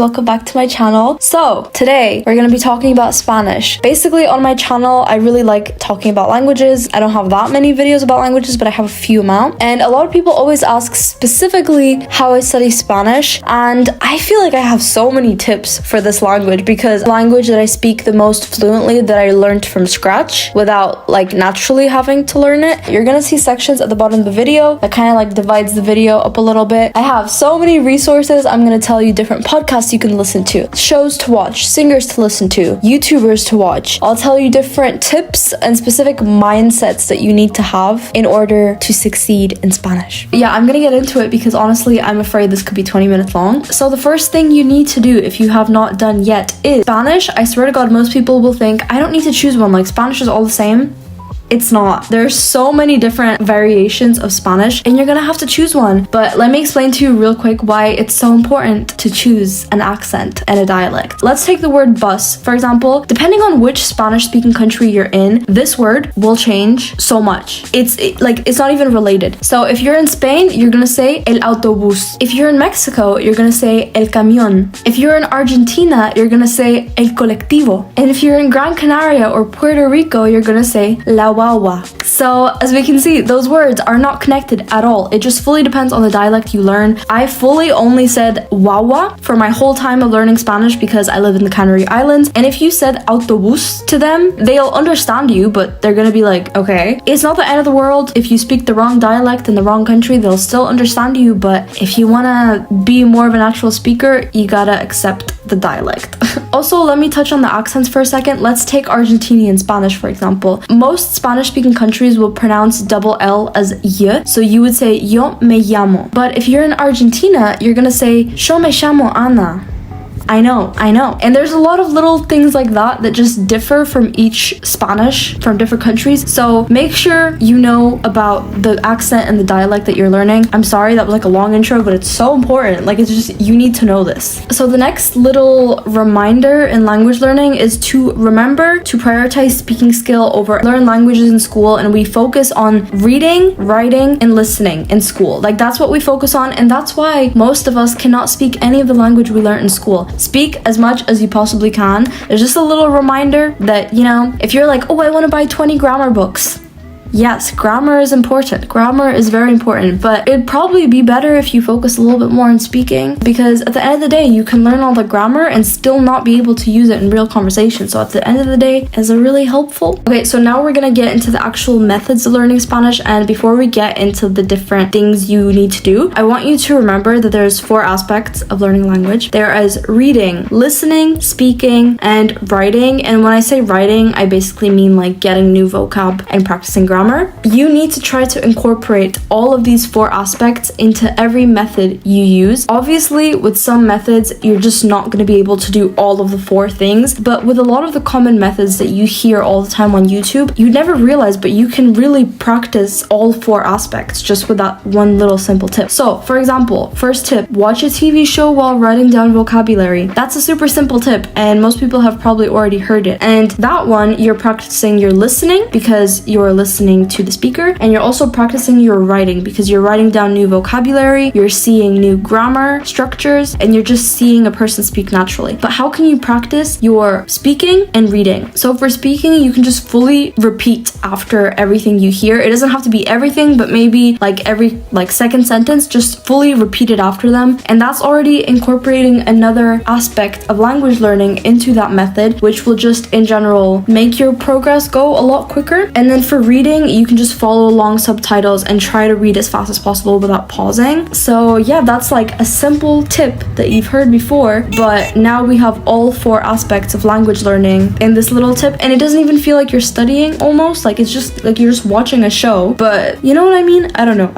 Welcome back to my channel. So today we're going to be talking about Spanish. Basically on my channel I really like talking about languages. I don't have that many videos about languages, but I have a few amount, and a lot of people always ask specifically how I study Spanish, and I feel like I have so many tips for this language because the language that I speak the most fluently, that I learned from scratch without like naturally having to learn it. You're gonna see sections at the bottom of the video that kind of like divides the video up a little bit. I have so many resources. I'm gonna tell you different podcasts you can listen to, shows to watch, singers to listen to, YouTubers to watch. I'll tell you different tips and specific mindsets that you need to have in order to succeed in Spanish. Yeah, I'm gonna get into it because honestly I'm afraid this could be 20 minutes long. So the first thing you need to do if you have not done yet is Spanish. I swear to God, most people will think I don't need to choose one, like Spanish is all the same. It's not. There's so many different variations of Spanish and you're gonna have to choose one. But let me explain to you real quick why it's so important to choose an accent and a dialect. Let's take the word bus. For example, depending on which Spanish speaking country you're in, this word will change so much. It's not even related. So if you're in Spain, you're gonna say el autobús. If you're in Mexico, you're gonna say el camión. If you're in Argentina, you're gonna say el colectivo. And if you're in Gran Canaria or Puerto Rico, you're gonna say la wawa. So as we can see, those words are not connected at all. It just fully depends on the dialect you learn. I fully only said wawa for my whole time of learning Spanish because I live in the Canary Islands. And if you said autobús to them, they'll understand you, but they're gonna be like, okay. It's not the end of the world. If you speak the wrong dialect in the wrong country, they'll still understand you. But if you wanna be more of an actual speaker, you gotta accept the dialect. Also, let me touch on the accents for a second. Let's take Argentinian Spanish, for example. Most Spanish-speaking countries will pronounce double L as y, so you would say yo me llamo. But if you're in Argentina, you're gonna say yo me llamo Ana. I know. And there's a lot of little things like that that just differ from each Spanish from different countries. So make sure you know about the accent and the dialect that you're learning. I'm sorry, that was like a long intro, but it's so important. Like, it's just, you need to know this. So the next little reminder in language learning is to remember to prioritize speaking skill over learn languages in school, and we focus on reading, writing, and listening in school. Like, that's what we focus on, and that's why most of us cannot speak any of the language we learn in school. Speak as much as you possibly can. There's just a little reminder that, you know, if you're like, oh, I want to buy 20 grammar books. Yes, grammar is important. Grammar is very important, but it'd probably be better if you focus a little bit more on speaking, because at the end of the day, you can learn all the grammar and still not be able to use it in real conversation. So at the end of the day, is it really helpful? Okay, so now we're gonna get into the actual methods of learning Spanish, and before we get into the different things you need to do, I want you to remember that there's 4 aspects of learning language. There is reading, listening, speaking, and writing. And when I say writing, I basically mean like getting new vocab and practicing grammar. You need to try to incorporate all of these 4 aspects into every method you use. Obviously, with some methods, you're just not going to be able to do all of the 4 things, but with a lot of the common methods that you hear all the time on YouTube, you never realize, but you can really practice all 4 aspects just with that one little simple tip. So, for example, first tip, watch a TV show while writing down vocabulary. That's a super simple tip, and most people have probably already heard it. And that one, you're practicing your listening because you're listening to the speaker, and you're also practicing your writing because you're writing down new vocabulary, you're seeing new grammar structures, and you're just seeing a person speak naturally. But how can you practice your speaking and reading? So for speaking, you can just fully repeat after everything you hear. It doesn't have to be everything, but maybe like every second sentence, just fully repeat it after them. And that's already incorporating another aspect of language learning into that method, which will just in general make your progress go a lot quicker. And then for reading, you can just follow along subtitles and try to read as fast as possible without pausing. So yeah, that's like a simple tip that you've heard before, but now we have all 4 aspects of language learning in this little tip, and it doesn't even feel like you're studying almost, like it's just like you're just watching a show, but you know what I mean? I don't know.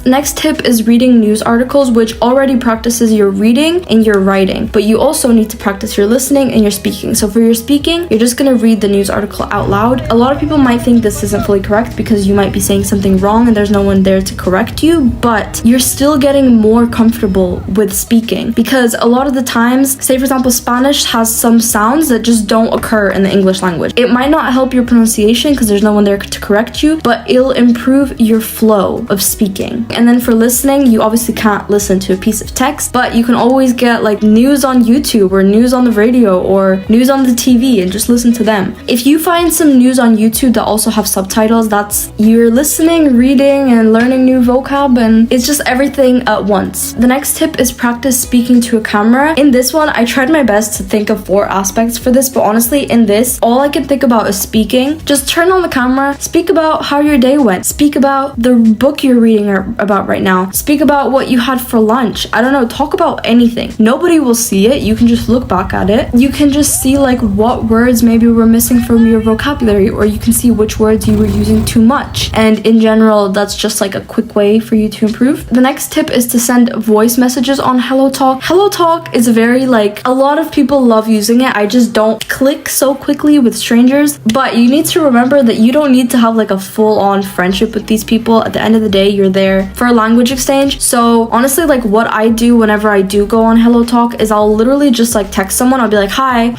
Next tip is reading news articles, which already practices your reading and your writing, but you also need to practice your listening and your speaking. So for your speaking, you're just gonna read the news article out loud. A lot of people might think this isn't fully correct, correct because you might be saying something wrong and there's no one there to correct you, but you're still getting more comfortable with speaking, because a lot of the times, say for example, Spanish has some sounds that just don't occur in the English language. It might not help your pronunciation because there's no one there to correct you, but it'll improve your flow of speaking. And then for listening, you obviously can't listen to a piece of text, but you can always get like news on YouTube or news on the radio or news on the TV and just listen to them. If you find some news on YouTube that also have subtitles, that's you're listening, reading, and learning new vocab, and it's just everything at once. The next tip is practice speaking to a camera. In this one, I tried my best to think of 4 aspects for this, but honestly, in this, all I can think about is speaking. Just turn on the camera, speak about how your day went, speak about the book you're reading about right now, speak about what you had for lunch. I don't know, talk about anything. Nobody will see it. You can just look back at it. You can just see like what words maybe were missing from your vocabulary, or you can see which words you were using too much. And in general, that's just like a quick way for you to improve. The next tip is to send voice messages on HelloTalk. HelloTalk is very like, a lot of people love using it. I just don't click so quickly with strangers, but you need to remember that you don't need to have like a full-on friendship with these people. At the end of the day, you're there for a language exchange. So honestly, like what I do whenever I do go on HelloTalk is I'll literally just like text someone. I'll be like, hi,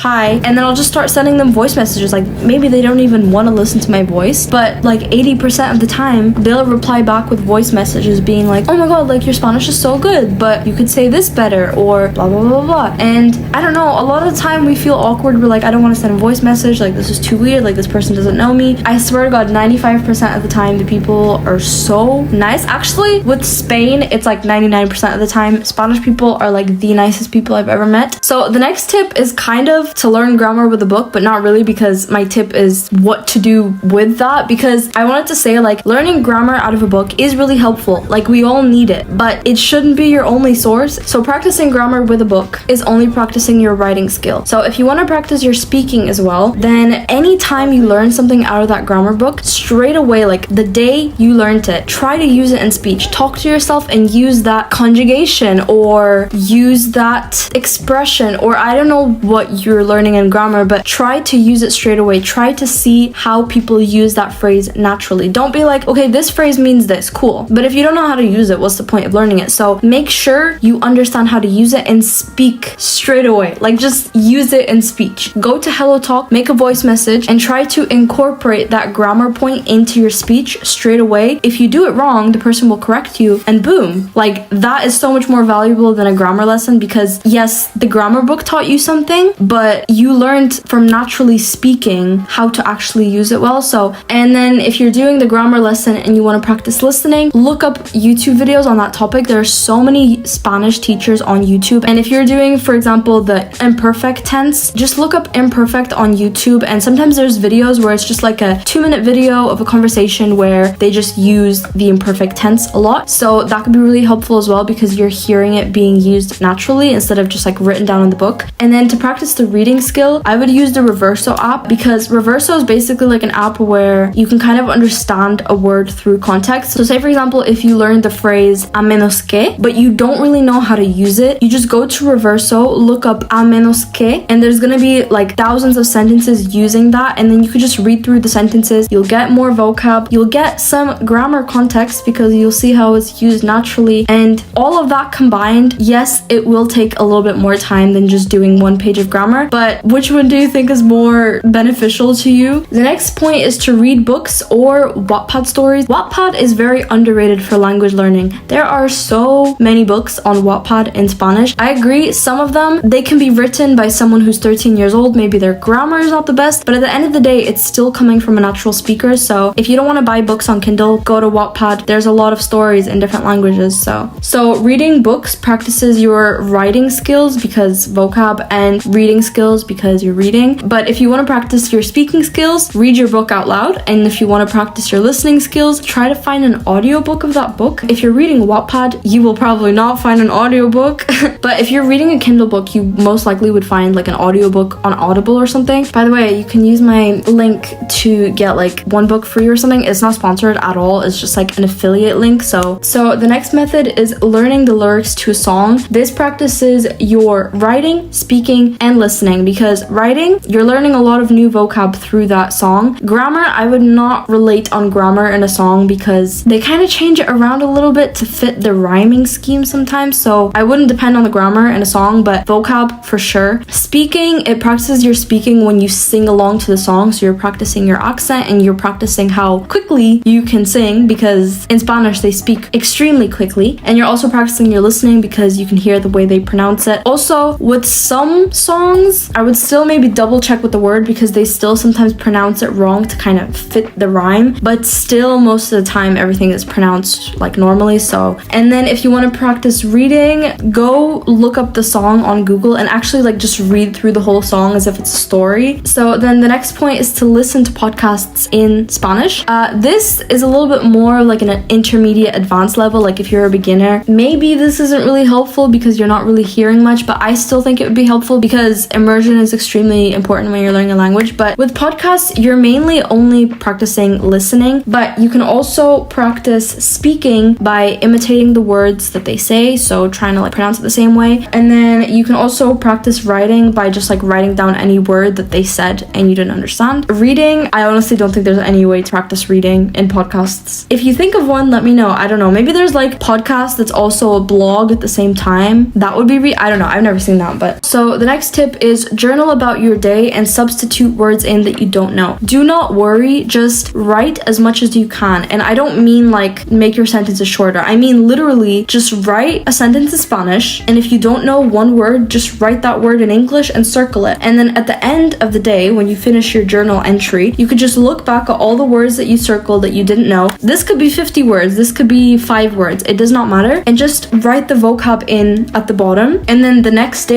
and then I'll just start sending them voice messages. Like maybe they don't even want to listen to my voice, but like 80% of the time they'll reply back with voice messages being like, oh my god, like your Spanish is so good, but you could say this better, or blah blah blah blah. And I don't know, a lot of the time we feel awkward. We're like, I don't want to send a voice message, like this is too weird, like this person doesn't know me. I swear to god, 95% of the time the people are so nice. Actually, with Spain, it's like 99% of the time Spanish people are like the nicest people I've ever met. So the next tip is kind of to learn grammar with a book, but not really, because my tip is what to do with that, because I wanted to say like learning grammar out of a book is really helpful. Like we all need it, but it shouldn't be your only source. So practicing grammar with a book is only practicing your writing skill. So if you want to practice your speaking as well, then anytime you learn something out of that grammar book, straight away, like the day you learned it, try to use it in speech. Talk to yourself and use that conjugation or use that expression, or I don't know what you're learning in grammar, but try to use it straight away. Try to see how people use that phrase naturally. Don't be like, okay, this phrase means this, cool, but if you don't know how to use it, what's the point of learning it? So make sure you understand how to use it and speak straight away. Like just use it in speech. Go to HelloTalk, make a voice message, and try to incorporate that grammar point into your speech straight away. If you do it wrong, the person will correct you, and boom, like that is so much more valuable than a grammar lesson, because yes, the grammar book taught you something, but you learned from naturally speaking how to actually use it well. So, and then if you're doing the grammar lesson and you want to practice listening, look up YouTube videos on that topic. There are so many Spanish teachers on YouTube, and if you're doing, for example, the imperfect tense, just look up imperfect on YouTube, and sometimes there's videos where it's just like a 2-minute video of a conversation where they just use the imperfect tense a lot. So that could be really helpful as well, because you're hearing it being used naturally instead of just like written down in the book. And then to practice the reading skill, I would use the Reverso app, because Reverso is basically like an app where you can kind of understand a word through context. So say for example, if you learned the phrase a menos que, but you don't really know how to use it, you just go to Reverso, look up a menos que, and there's gonna be like thousands of sentences using that, and then you could just read through the sentences. You'll get more vocab, you'll get some grammar context because you'll see how it's used naturally, and all of that combined, yes, it will take a little bit more time than just doing 1 page of grammar, but which one do you think is more beneficial to you? The next point is to read books or Wattpad stories. Wattpad is very underrated for language learning. There are so many books on Wattpad in Spanish. I agree, some of them, they can be written by someone who's 13 years old, maybe their grammar is not the best, but at the end of the day, it's still coming from a natural speaker. So if you don't want to buy books on Kindle, go to Wattpad. There's a lot of stories in different languages. So reading books practices your writing skills because vocab, and reading skills because you're reading. But if you want to practice your speaking skills, read your book out loud. And if you want to practice your listening skills, try to find an audiobook of that book. If you're reading Wattpad, you will probably not find an audiobook. But if you're reading a Kindle book, you most likely would find like an audiobook on Audible or something. By the way, you can use my link to get like 1 book free or something. It's not sponsored at all. It's just like an affiliate link. So the next method is learning the lyrics to a song. This practices your writing, speaking, and listening, because writing, you're learning a lot of new vocab through that song. Grammar, I would not not relate on grammar in a song because they kind of change it around a little bit to fit the rhyming scheme sometimes. So I wouldn't depend on the grammar in a song, but vocab for sure. Speaking, it practices your speaking when you sing along to the song. So you're practicing your accent and you're practicing how quickly you can sing, because in Spanish they speak extremely quickly. And you're also practicing your listening because you can hear the way they pronounce it. Also, with some songs, I would still maybe double check with the word because they still sometimes pronounce it wrong to kind of fit the rhyme, but still most of the time everything is pronounced like normally. So, and then if you want to practice reading, go look up the song on Google and actually like just read through the whole song as if it's a story. So then the next point is to listen to podcasts in Spanish. This is a little bit more like an intermediate advanced level. Like if you're a beginner, maybe this isn't really helpful because you're not really hearing much, but I still think it would be helpful because immersion is extremely important when you're learning a language. But with podcasts, you're mainly only practicing listening, but you can also practice speaking by imitating the words that they say, so trying to like pronounce it the same way. And then you can also practice writing by just like writing down any word that they said and you didn't understand. Reading, I honestly don't think there's any way to practice reading in podcasts. If you think of one, let me know. I don't know, maybe there's like podcast that's also a blog at the same time. That would be I don't know, I've never seen that. But so the next tip is journal about your day and substitute words in that you don't know. Do not worry, just write as much as you can. And I don't mean like make your sentences shorter. I mean literally just write a sentence in Spanish, and if you don't know one word, just write that word in English and circle it. And then at the end of the day, when you finish your journal entry, you could just look back at all the words that you circled that you didn't know. This could be 50 words, this could be 5 words, it does not matter, and just write the vocab in at the bottom. And then the next day